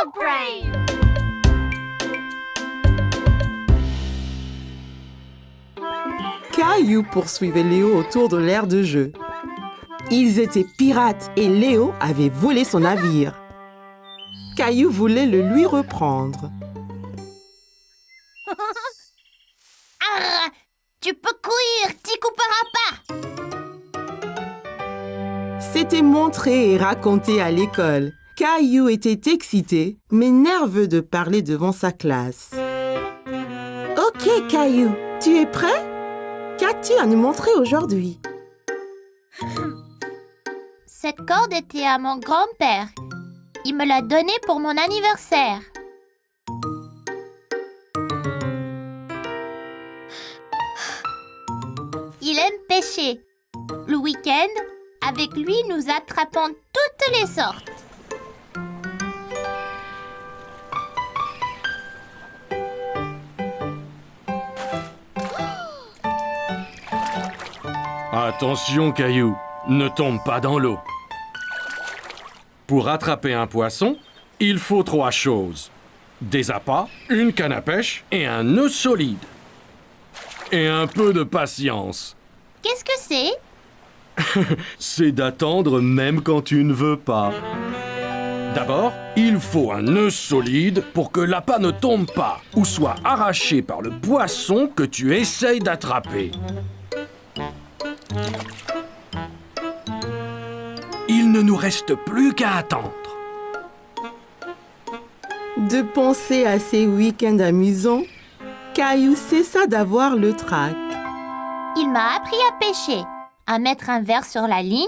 Dog Brain! Caillou poursuivait Léo autour de l'aire de jeu. Ils étaient pirates et Léo avait volé son navire. Caillou voulait le lui reprendre. Ah, tu peux courir, Tico Parappa! C'était montré et raconté à l'école. Caillou était excité, mais nerveux de parler devant sa classe. Ok, Caillou, tu es prêt? Qu'as-tu à nous montrer aujourd'hui? Cette corde était à mon grand-père. Il me l'a donnée pour mon anniversaire. Il aime pêcher. Le week-end, avec lui, nous attrapons toutes les sortes. Attention, Caillou, ne tombe pas dans l'eau. Pour attraper un poisson, il faut 3 choses. Des appâts, une canne à pêche et un nœud solide. Et un peu de patience. Qu'est-ce que c'est? C'est d'attendre même quand tu ne veux pas. D'abord, il faut un nœud solide pour que l'appât ne tombe pas ou soit arraché par le poisson que tu essayes d'attraper. Il ne nous reste plus qu'à attendre. De penser à ces week-ends amusants, Caillou cessa d'avoir le trac. Il m'a appris à pêcher, à mettre un verre sur la ligne,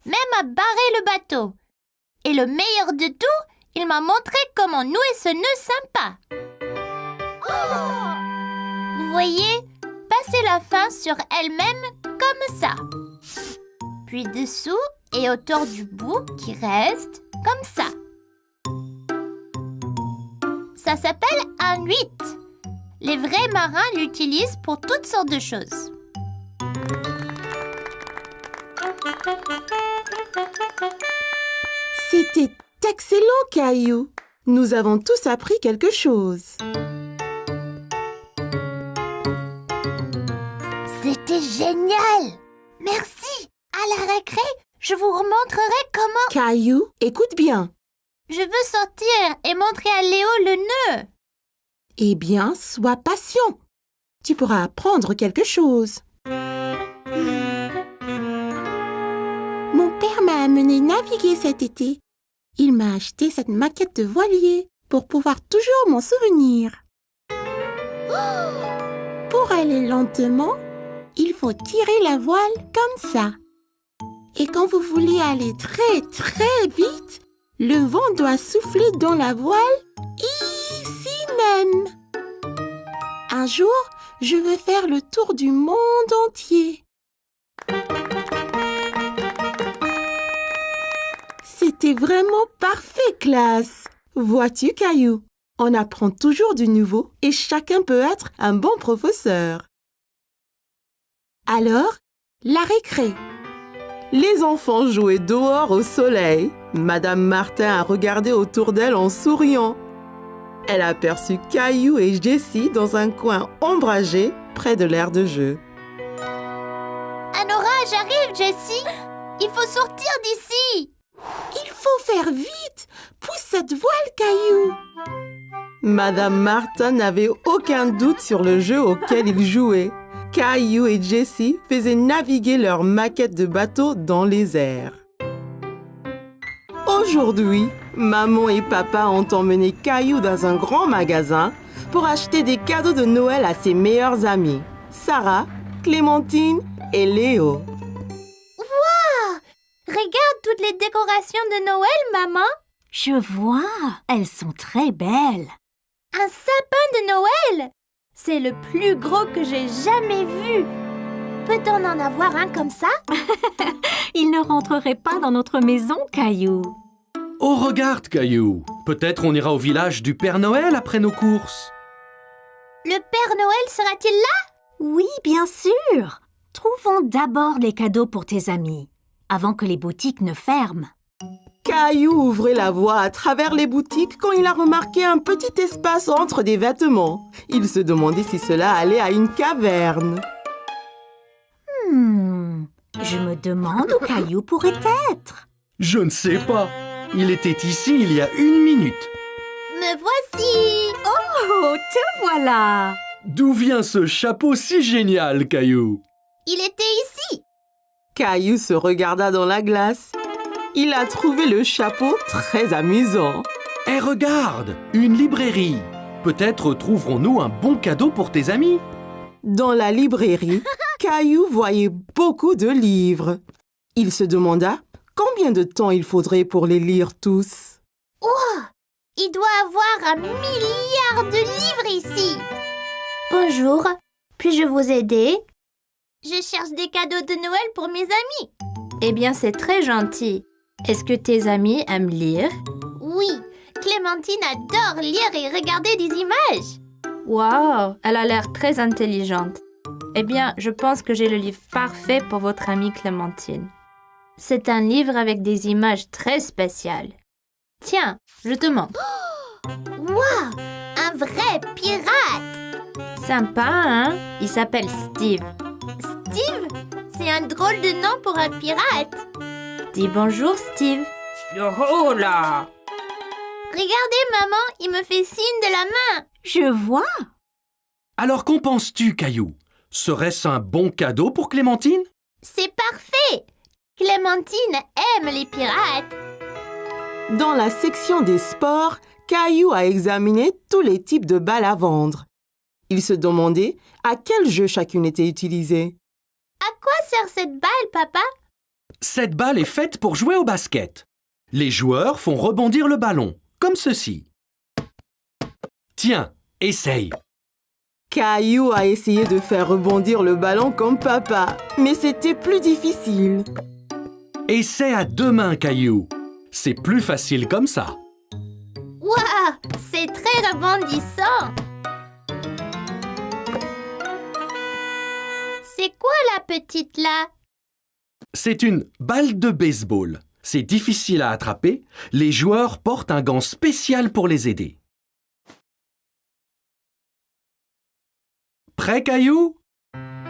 même à barrer le bateau. Et le meilleur de tout, il m'a montré comment nouer ce nœud sympa. Vous voyez, passer la fin sur elle-même comme ça. Puis dessous et autour du bout qui reste comme ça. Ça s'appelle un 8. Les vrais marins l'utilisent pour toutes sortes de choses. C'était excellent, Caillou. Nous avons tous appris quelque chose. C'était génial! Merci! À la récré, je vous remontrerai comment... Caillou, écoute bien. Je veux sortir et montrer à Léo le nœud. Eh bien, sois patient. Tu pourras apprendre quelque chose. Mon père m'a amené naviguer cet été. Il m'a acheté cette maquette de voilier pour pouvoir toujours m'en souvenir. Pour aller lentement, il faut tirer la voile comme ça. Et quand vous voulez aller très très vite, le vent doit souffler dans la voile ici même. Un jour, je veux faire le tour du monde entier. C'était vraiment parfait, classe. Vois-tu, Caillou, on apprend toujours du nouveau et chacun peut être un bon professeur. Alors, la récré. Les enfants jouaient dehors au soleil. Madame Martin a regardé autour d'elle en souriant. Elle aperçut Caillou et Jessie dans un coin ombragé près de l'aire de jeu. Un orage arrive, Jessie. Il faut sortir d'ici. Il faut faire vite. Pousse cette voile, Caillou. Madame Martin n'avait aucun doute sur le jeu auquel ils jouaient. Caillou et Jessie faisaient naviguer leur maquette de bateau dans les airs. Aujourd'hui, maman et papa ont emmené Caillou dans un grand magasin pour acheter des cadeaux de Noël à ses meilleurs amis, Sarah, Clémentine et Léo. Wow! Regarde toutes les décorations de Noël, maman. Je vois, elles sont très belles. Un sapin de Noël! C'est le plus gros que j'ai jamais vu. Peut-on en avoir un comme ça? Il ne rentrerait pas dans notre maison, Caillou. Oh, regarde, Caillou. Peut-être on ira au village du Père Noël après nos courses. Le Père Noël sera-t-il là? Oui, bien sûr. Trouvons d'abord les cadeaux pour tes amis, avant que les boutiques ne ferment. Caillou ouvrait la voie à travers les boutiques quand il a remarqué un petit espace entre des vêtements. Il se demandait si cela allait à une caverne. Je me demande où Caillou pourrait être. Je ne sais pas. Il était ici il y a 1 minute. Me voici! Oh, te voilà! D'où vient ce chapeau si génial, Caillou? Il était ici! Caillou se regarda dans la glace. Il a trouvé le chapeau très amusant. Eh, regarde, une librairie. Peut-être trouverons-nous un bon cadeau pour tes amis. Dans la librairie, Caillou voyait beaucoup de livres. Il se demanda combien de temps il faudrait pour les lire tous. Il doit avoir 1 milliard de livres ici! Bonjour, puis-je vous aider? Je cherche des cadeaux de Noël pour mes amis. Eh bien, c'est très gentil. Est-ce que tes amis aiment lire? Oui, Clémentine adore lire et regarder des images. Waouh, elle a l'air très intelligente. Eh bien, je pense que j'ai le livre parfait pour votre amie Clémentine. C'est un livre avec des images très spéciales. Tiens, je te montre. Waouh, un vrai pirate! Sympa, hein? Il s'appelle Steve. Steve, c'est un drôle de nom pour un pirate. Dis bonjour, Steve. Oh là! Regardez, maman, il me fait signe de la main. Je vois. Alors qu'en penses-tu, Caillou? Serait-ce un bon cadeau pour Clémentine? C'est parfait. Clémentine aime les pirates. Dans la section des sports, Caillou a examiné tous les types de balles à vendre. Il se demandait à quel jeu chacune était utilisée. À quoi sert cette balle, papa? Cette balle est faite pour jouer au basket. Les joueurs font rebondir le ballon, comme ceci. Tiens, essaye. Caillou a essayé de faire rebondir le ballon comme papa, mais c'était plus difficile. Essaie à 2 mains, Caillou. C'est plus facile comme ça. Waouh, c'est très rebondissant. C'est quoi la petite là? C'est une balle de baseball. C'est difficile à attraper. Les joueurs portent un gant spécial pour les aider. Prêt, Caillou?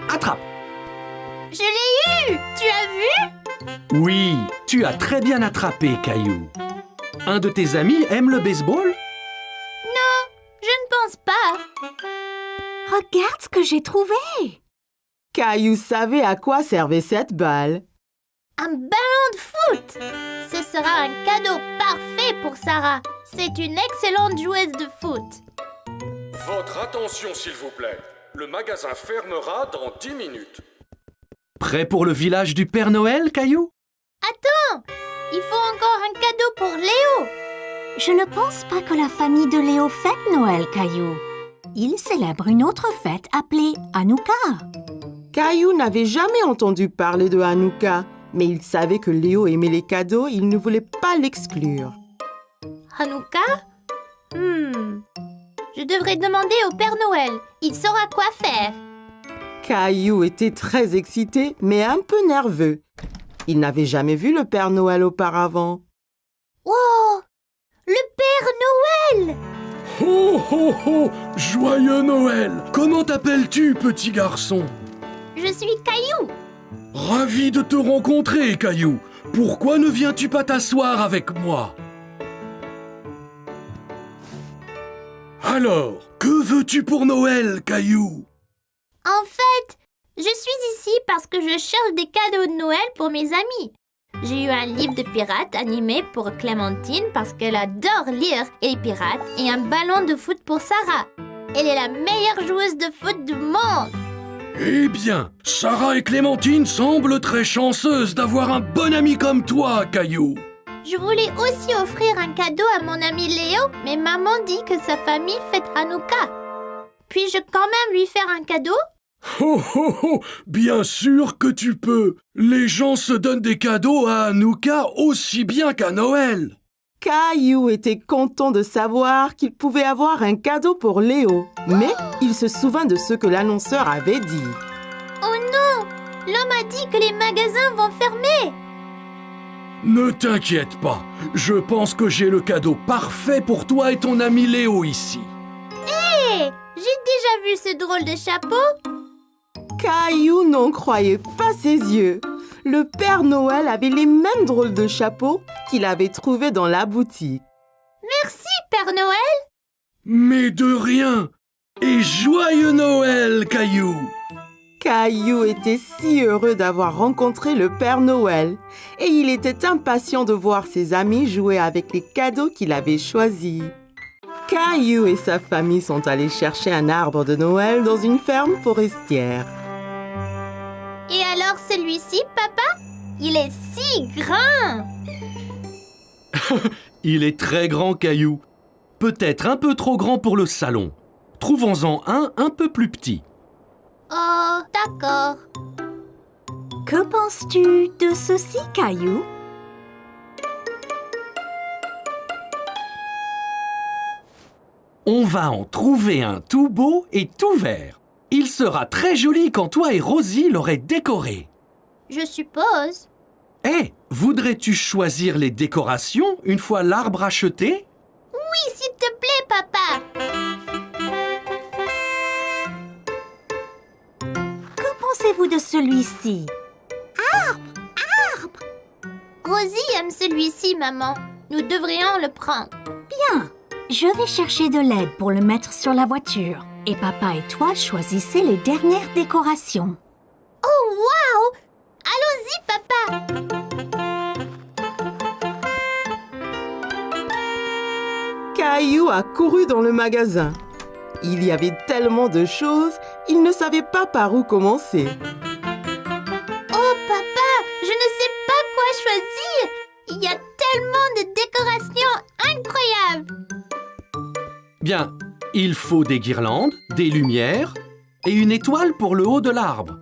Attrape! Je l'ai eu! Tu as vu? Oui, tu as très bien attrapé, Caillou. Un de tes amis aime le baseball? Non, je ne pense pas. Regarde ce que j'ai trouvé. Caillou savait à quoi servait cette balle. Un ballon de foot! Ce sera un cadeau parfait pour Sarah. C'est une excellente joueuse de foot. Votre attention, s'il vous plaît. Le magasin fermera dans 10 minutes. Prêt pour le village du Père Noël, Caillou? Attends, il faut encore un cadeau pour Léo. Je ne pense pas que la famille de Léo fête Noël, Caillou. Il célèbre une autre fête appelée Hanouka. Caillou n'avait jamais entendu parler de Hanouka, mais il savait que Léo aimait les cadeaux, il ne voulait pas l'exclure. Hanouka? Je devrais demander au Père Noël. Il saura quoi faire. Caillou était très excité, mais un peu nerveux. Il n'avait jamais vu le Père Noël auparavant. Wow! Le Père Noël! Ho ho ho! Joyeux Noël! Comment t'appelles-tu, petit garçon? Je suis Caillou. Ravi de te rencontrer, Caillou. Pourquoi ne viens-tu pas t'asseoir avec moi? Alors, que veux-tu pour Noël, Caillou? En fait, je suis ici parce que je cherche des cadeaux de Noël pour mes amis. J'ai eu un livre de pirates animé pour Clémentine parce qu'elle adore lire et les pirates et un ballon de foot pour Sarah. Elle est la meilleure joueuse de foot du monde. Eh bien, Sarah et Clémentine semblent très chanceuses d'avoir un bon ami comme toi, Caillou. Je voulais aussi offrir un cadeau à mon ami Léo, mais maman dit que sa famille fête Hanouka. Puis-je quand même lui faire un cadeau? Oh oh oh! Bien sûr que tu peux! Les gens se donnent des cadeaux à Hanouka aussi bien qu'à Noël! Caillou était content de savoir qu'il pouvait avoir un cadeau pour Léo, mais il se souvint de ce que l'annonceur avait dit. Oh non! L'homme a dit que les magasins vont fermer. Ne t'inquiète pas, je pense que j'ai le cadeau parfait pour toi et ton ami Léo ici. Hé, j'ai déjà vu ce drôle de chapeau. Caillou n'en croyait pas ses yeux. Le Père Noël avait les mêmes drôles de chapeaux qu'il avait trouvés dans la boutique. Merci, Père Noël. Mais de rien. Et joyeux Noël, Caillou. Caillou était si heureux d'avoir rencontré le Père Noël et il était impatient de voir ses amis jouer avec les cadeaux qu'il avait choisis. Caillou et sa famille sont allés chercher un arbre de Noël dans une ferme forestière. Et alors celui-ci, papa? Il est si grand. Il est très grand, Caillou. Peut-être un peu trop grand pour le salon. Trouvons-en un peu plus petit. Oh, d'accord. Que penses-tu de ceci, Caillou? On va en trouver un tout beau et tout vert. Il sera très joli quand toi et Rosie l'aurez décoré. Je suppose. Hé, voudrais-tu choisir les décorations une fois l'arbre acheté? Oui, s'il te plaît, papa. Que pensez-vous de celui-ci? Rosie aime celui-ci, maman. Nous devrions le prendre. Bien, je vais chercher de l'aide pour le mettre sur la voiture. Et papa et toi choisissez les dernières décorations. Oh, waouh! Allons-y, papa. Caillou a couru dans le magasin. Il y avait tellement de choses, il ne savait pas par où commencer. Oh, papa, je ne sais pas quoi choisir. Il y a tellement de décorations incroyables. Bien, il faut des guirlandes, des lumières et une étoile pour le haut de l'arbre.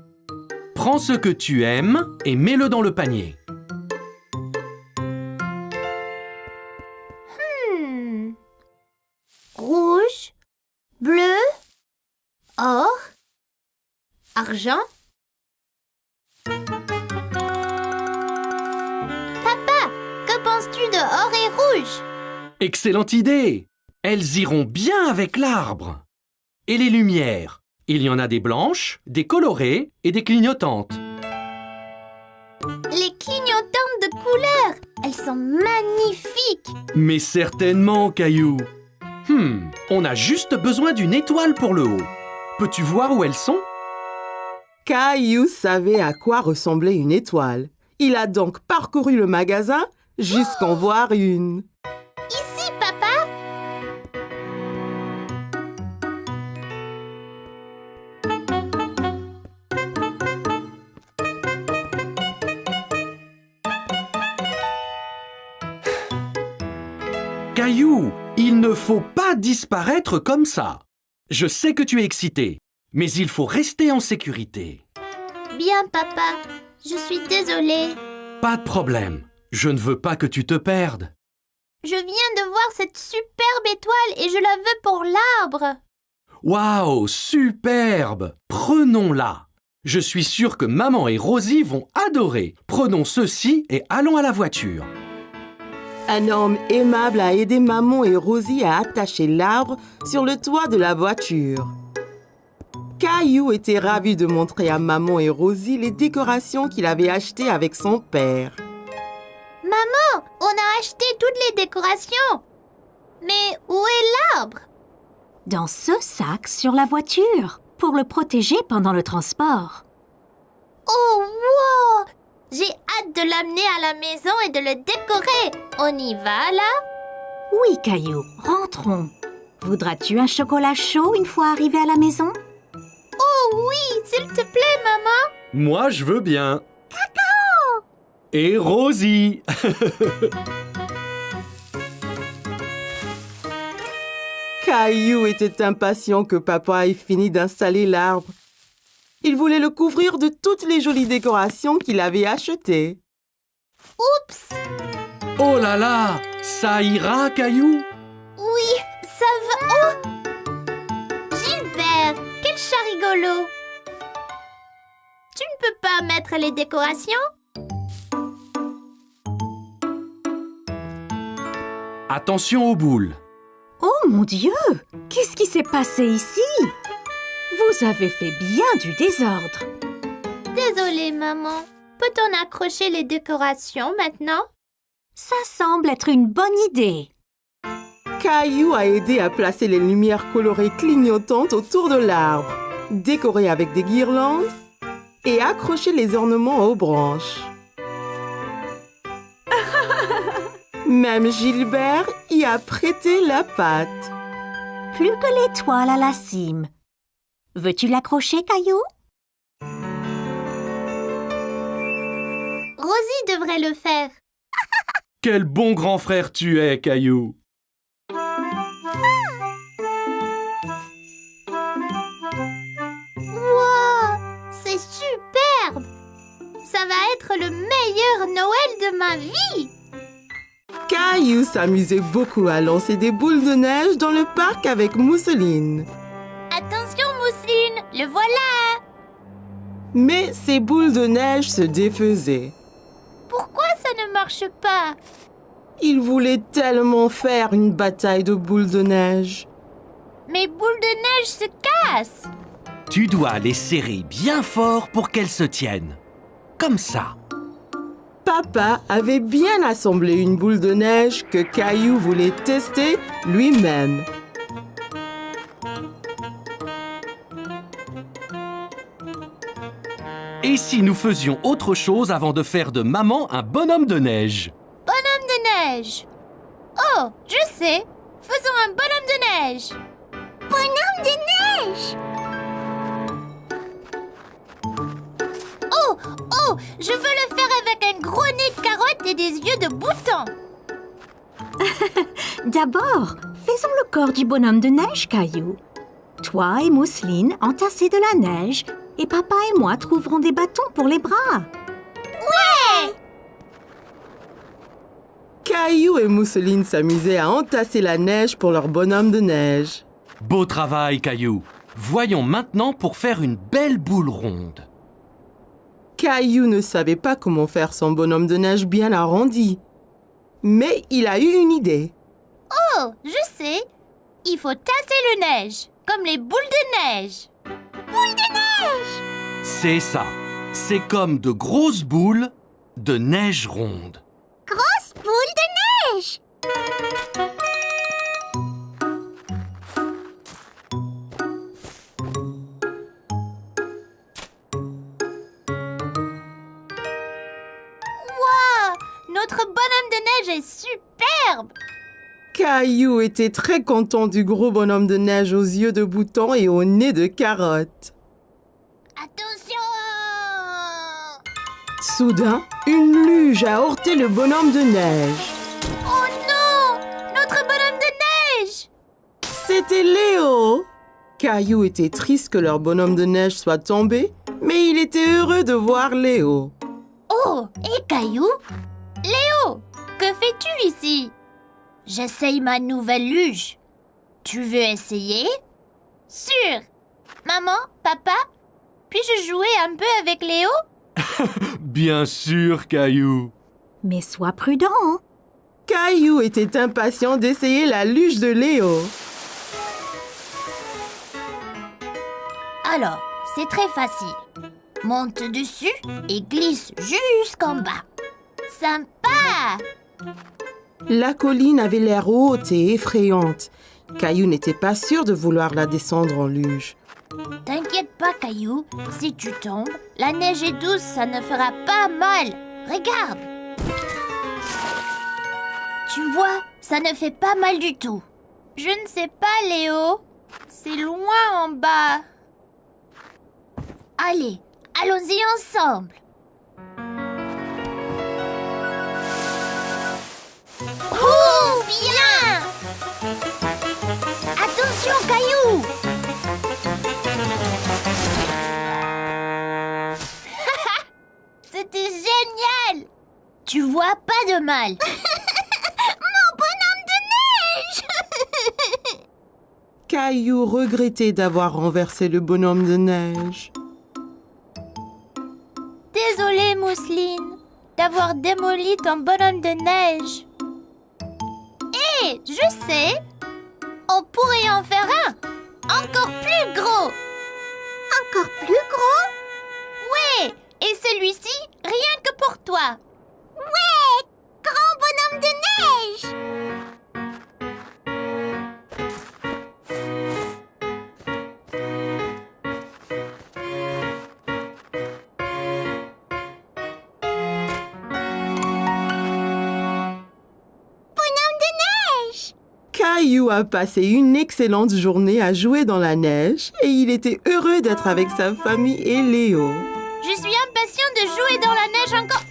Prends ce que tu aimes et mets-le dans le panier. Rouge, bleu, or, argent. Papa, que penses-tu de or et rouge? Excellente idée! Elles iront bien avec l'arbre. Et les lumières? Il y en a des blanches, des colorées et des clignotantes. Les clignotantes de couleurs, elles sont magnifiques. Mais certainement, Caillou. On a juste besoin d'une étoile pour le haut. Peux-tu voir où elles sont? Caillou savait à quoi ressemblait une étoile. Il a donc parcouru le magasin jusqu'en voir une. Ici, papa. Caillou, il ne faut pas disparaître comme ça. Je sais que tu es excité, mais il faut rester en sécurité. Bien, papa. Je suis désolée. Pas de problème. Je ne veux pas que tu te perdes. Je viens de voir cette superbe étoile et je la veux pour l'arbre. Waouh, superbe! Prenons-la. Je suis sûr que maman et Rosie vont adorer. Prenons ceci et allons à la voiture. Un homme aimable a aidé maman et Rosie à attacher l'arbre sur le toit de la voiture. Caillou était ravi de montrer à maman et Rosie les décorations qu'il avait achetées avec son père. Maman, on a acheté toutes les décorations. Mais où est l'arbre? Dans ce sac sur la voiture, pour le protéger pendant le transport. Oh, wow! J'ai hâte de l'amener à la maison et de le décorer. On y va, là? Oui, Caillou, rentrons. Voudras-tu un chocolat chaud une fois arrivé à la maison? Oh oui, s'il te plaît, maman. Moi, je veux bien. Cacao! Et Rosie. Caillou était impatient que papa ait fini d'installer l'arbre. Il voulait le couvrir de toutes les jolies décorations qu'il avait achetées. Oups! Oh là là, ça ira, Caillou? Oui, ça va. Oh! Gilbert, quel chat rigolo! Tu ne peux pas mettre les décorations? Attention aux boules. Oh mon Dieu! Qu'est-ce qui s'est passé ici? Vous avez fait bien du désordre. Désolée, maman. Peut-on accrocher les décorations maintenant? Ça semble être une bonne idée. Caillou a aidé à placer les lumières colorées clignotantes autour de l'arbre, décoré avec des guirlandes et accrocher les ornements aux branches. Même Gilbert y a prêté la patte. Plus que l'étoile à la cime. Veux-tu l'accrocher, Caillou? Rosie devrait le faire. Quel bon grand frère tu es, Caillou. Wow, c'est superbe! Ça va être le meilleur Noël de ma vie! Caillou s'amusait beaucoup à lancer des boules de neige dans le parc avec Mousseline. Attention, Mousseline, le voilà! Mais ces boules de neige se défaisaient. Pourquoi ça ne marche pas? Il voulait tellement faire une bataille de boules de neige. Mes boules de neige se cassent! Tu dois les serrer bien fort pour qu'elles se tiennent. Comme ça. Papa avait bien assemblé une boule de neige que Caillou voulait tester lui-même. Et si nous faisions autre chose avant de faire de maman un bonhomme de neige? Bonhomme de neige! Oh, je sais! Faisons un bonhomme de neige! Bonhomme de neige! Oh, je veux le faire avec un gros nez de carotte et des yeux de bouton! D'abord, faisons le corps du bonhomme de neige, Caillou. Toi et Mousseline entassez de la neige et papa et moi trouverons des bâtons pour les bras. Caillou et Mousseline s'amusaient à entasser la neige pour leur bonhomme de neige. Beau travail, Caillou. Voyons maintenant pour faire une belle boule ronde. Caillou ne savait pas comment faire son bonhomme de neige bien arrondi. Mais il a eu une idée. Oh, je sais! Il faut tasser le neige, comme les boules de neige! Boules de neige! C'est ça. C'est comme de grosses boules de neige ronde. Grosse boule de neige! Wow! Notre bonhomme de neige est superbe! Caillou était très content du gros bonhomme de neige aux yeux de bouton et au nez de carotte. Attention! Soudain, une luge a heurté le bonhomme de neige. Oh non! Notre bonhomme de neige! C'était Léo. Caillou était triste que leur bonhomme de neige soit tombé, mais il était heureux de voir Léo. Oh, et Caillou? Léo, que fais-tu ici? J'essaye ma nouvelle luge. Tu veux essayer? Sûr! Maman, papa, puis-je jouer un peu avec Léo? Bien sûr, Caillou. Mais sois prudent. Caillou était impatient d'essayer la luge de Léo. Alors, c'est très facile. Monte dessus et glisse jusqu'en bas. Sympa! La colline avait l'air haute et effrayante. Caillou n'était pas sûr de vouloir la descendre en luge. T'inquiète pas, Caillou. Si tu tombes, la neige est douce, ça ne fera pas mal. Regarde! Tu vois, ça ne fait pas mal du tout. Je ne sais pas, Léo. C'est loin en bas. Allez, allons-y ensemble. Oh, bien! Attention, Caillou! C'était génial! Tu vois pas de mal. Mon bonhomme de neige! Caillou regrettait d'avoir renversé le bonhomme de neige. Désolée, Mousseline, d'avoir démoli ton bonhomme de neige. Hé, Oui, je sais. On pourrait en faire un. Encore plus gros. Encore plus gros? Oui, et celui-ci, rien que pour toi. Ouais! Grand bonhomme de neige! Caillou a passé une excellente journée à jouer dans la neige et il était heureux d'être avec sa famille et Léo. Je suis impatient de jouer dans la neige encore